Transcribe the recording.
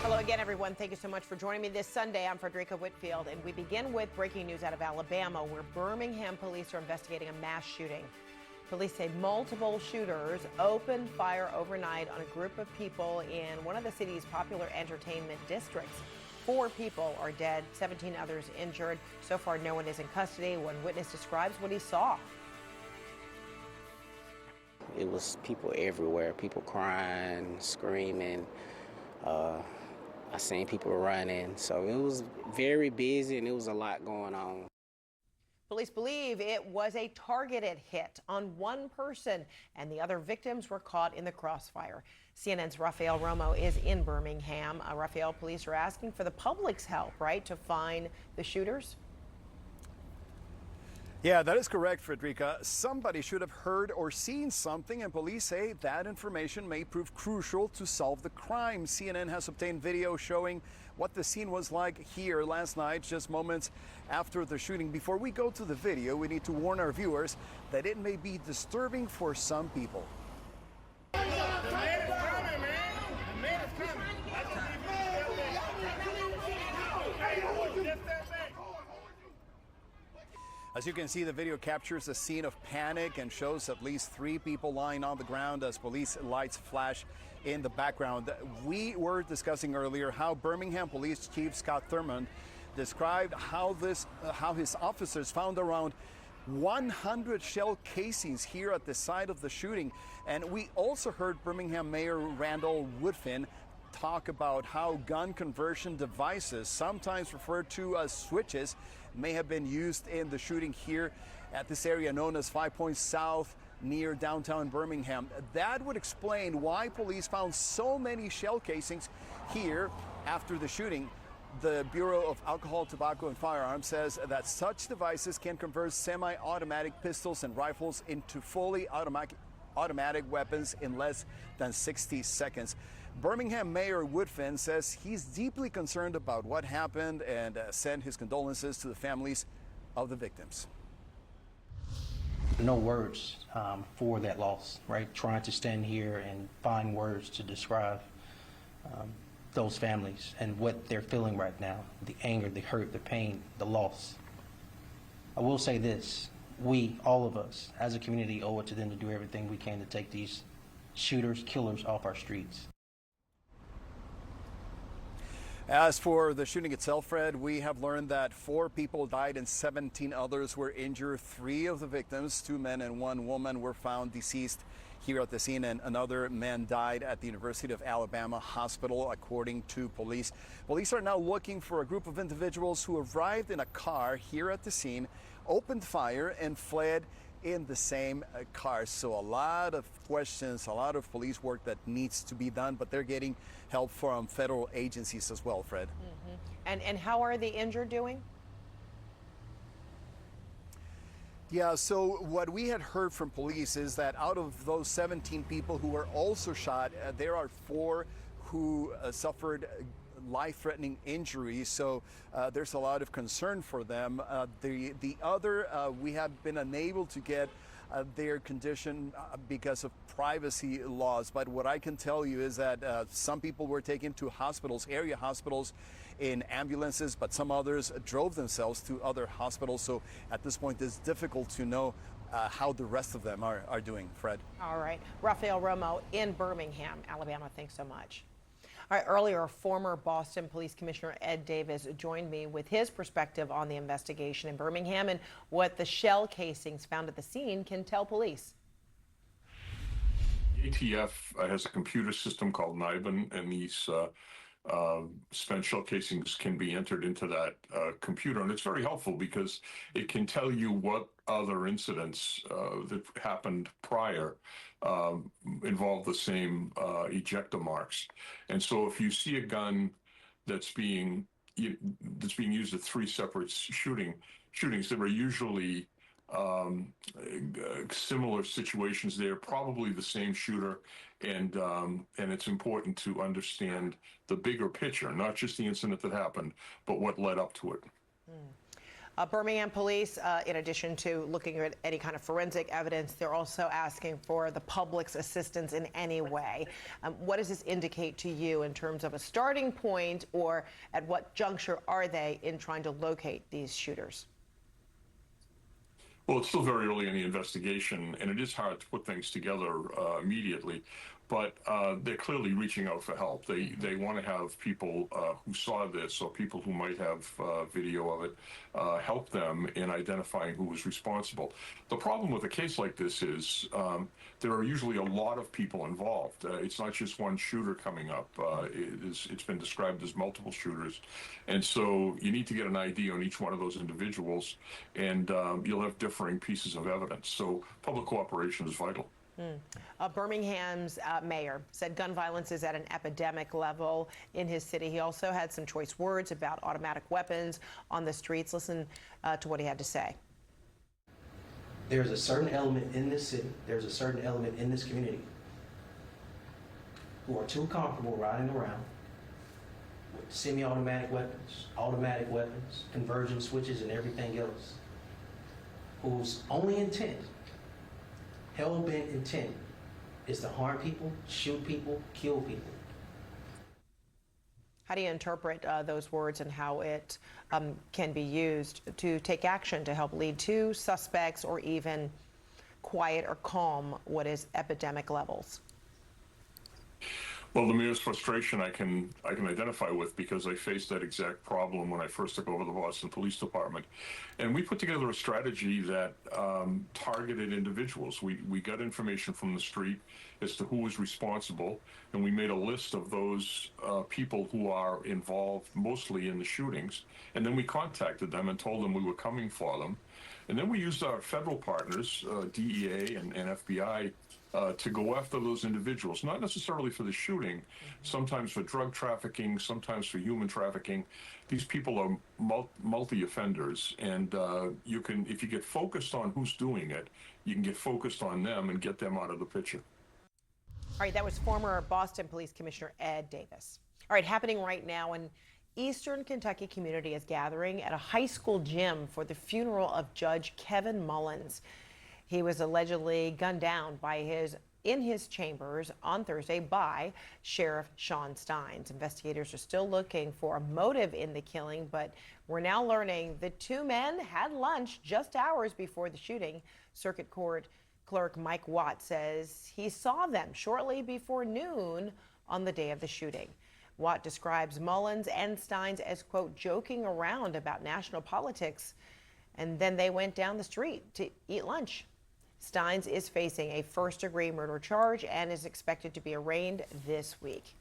Hello again, everyone. Thank you so much for joining me this Sunday. I'm Fredricka Whitfield, and we begin with breaking news out of Alabama, where Birmingham police are investigating a mass shooting. Police say multiple shooters opened fire overnight on a group of people in one of the city's popular entertainment districts. 4 people are dead, 17 others injured. So far, no one is in custody. One witness describes what he saw. It was people everywhere, people crying, screaming. I seen people running, so it was very busy and it was a lot going on. Police believe it was a targeted hit on one person, and the other victims were caught in the crossfire. CNN's Rafael Romo is in Birmingham. Rafael, police are asking for the public's help, right, to find the shooters? Yeah, that is correct, Fredricka. Somebody should have heard or seen something, and police say that information may prove crucial to solve the crime. CNN has obtained video showing what the scene was like here last night, just moments after the shooting. Before we go to the video, we need to warn our viewers that it may be disturbing for some people. The man is coming, man. The man is coming. As you can see, the video captures a scene of panic and shows at least 3 people lying on the ground as police lights flash in the background. We were discussing earlier how Birmingham Police Chief Scott Thurmond described how his officers found around 100 shell casings here at the site of the shooting. And we also heard Birmingham Mayor Randall Woodfin talk about how gun conversion devices, sometimes referred to as switches, may have been used in the shooting here at this area known as 5 Points South near downtown Birmingham. That would explain why police found so many shell casings here after the shooting. The Bureau of Alcohol, Tobacco and Firearms says that such devices can convert semi-automatic pistols and rifles into fully automatic weapons in less than 60 seconds. Birmingham Mayor Woodfin says he's deeply concerned about what happened and sent his condolences to the families of the victims. No words for that loss, right? Trying to stand here and find words to describe those families and what they're feeling right now, the anger, the hurt, the pain, the loss. I will say this, we, all of us, as a community, owe it to them to do everything we can to take these shooters, killers off our streets. As for the shooting itself, Fred, we have learned that 4 people died and 17 others were injured. 3 of the victims, 2 men and 1 woman, were found deceased here at the scene, and another man died at the University of Alabama Hospital, according to police. Police are now looking for a group of individuals who arrived in a car here at the scene, opened fire, and fled in the same car. So a lot of questions, a lot of police work that needs to be done, but they're getting help from federal agencies as well, Fred. And how are the injured doing? Yeah, so what we had heard from police is that out of those 17 people who were also shot, there are 4 who suffered life-threatening injuries, so there's a lot of concern for them. The other, we have been unable to get their condition because of privacy laws, but what I can tell you is that some people were taken to hospitals, area hospitals, in ambulances, but some others drove themselves to other hospitals, so at this point it's difficult to know how the rest of them are doing, Fred. All right. Rafael Romo in Birmingham, Alabama. Thanks so much. All right, earlier, former Boston Police Commissioner Ed Davis joined me with his perspective on the investigation in Birmingham and what the shell casings found at the scene can tell police. The ATF has a computer system called NIBIN, and these spent shell casings can be entered into that computer, and it's very helpful because it can tell you what other incidents that happened prior involve the same ejecta marks. And so if you see a gun that's being used at 3 separate shootings, there are usually similar situations there, probably the same shooter, and it's important to understand the bigger picture, not just the incident that happened, but what led up to it. Birmingham police, in addition to looking at any kind of forensic evidence, they're also asking for the public's assistance in any way. What does this indicate to you in terms of a starting point, or at what juncture are they in trying to locate these shooters? Well, it's still very early in the investigation, and it is hard to put things together immediately. But they're clearly reaching out for help. They want to have people who saw this, or people who might have video of it, help them in identifying who was responsible. The problem with a case like this is there are usually a lot of people involved. It's not just one shooter coming up. It's been described as multiple shooters. And so you need to get an ID on each one of those individuals, and you'll have differing pieces of evidence. So public cooperation is vital. Birmingham's mayor said gun violence is at an epidemic level in his city. He also had some choice words about automatic weapons on the streets. Listen to what he had to say. There's a certain element in this city, there's a certain element in this community who are too comfortable riding around with semi-automatic weapons, automatic weapons, conversion switches, and everything else, whose only intent, hell-bent intent, is to harm people, shoot people, kill people. How do you interpret those words and how it can be used to take action to help lead to suspects or even quiet or calm what is epidemic levels? Well, the mayor's frustration I can identify with, because I faced that exact problem when I first took over the Boston Police Department. And we put together a strategy that targeted individuals. We got information from the street as to who was responsible, and we made a list of those people who are involved mostly in the shootings. And then we contacted them and told them we were coming for them. And then we used our federal partners, DEA and FBI, to go after those individuals, not necessarily for the shooting, sometimes for drug trafficking, sometimes for human trafficking. These people are multi-offenders, and you can, if you get focused on who's doing it, you can get focused on them and get them out of the picture. All right, that was former Boston Police Commissioner Ed Davis. All right, happening right now, an Eastern Kentucky community is gathering at a high school gym for the funeral of Judge Kevin Mullins. He was allegedly gunned down in his chambers on Thursday by Sheriff Sean Steins. Investigators are still looking for a motive in the killing, but we're now learning the two men had lunch just hours before the shooting. Circuit Court Clerk Mike Watt says he saw them shortly before noon on the day of the shooting. Watt describes Mullins and Steins as, quote, joking around about national politics, and then they went down the street to eat lunch. Steins is facing a first-degree murder charge and is expected to be arraigned this week.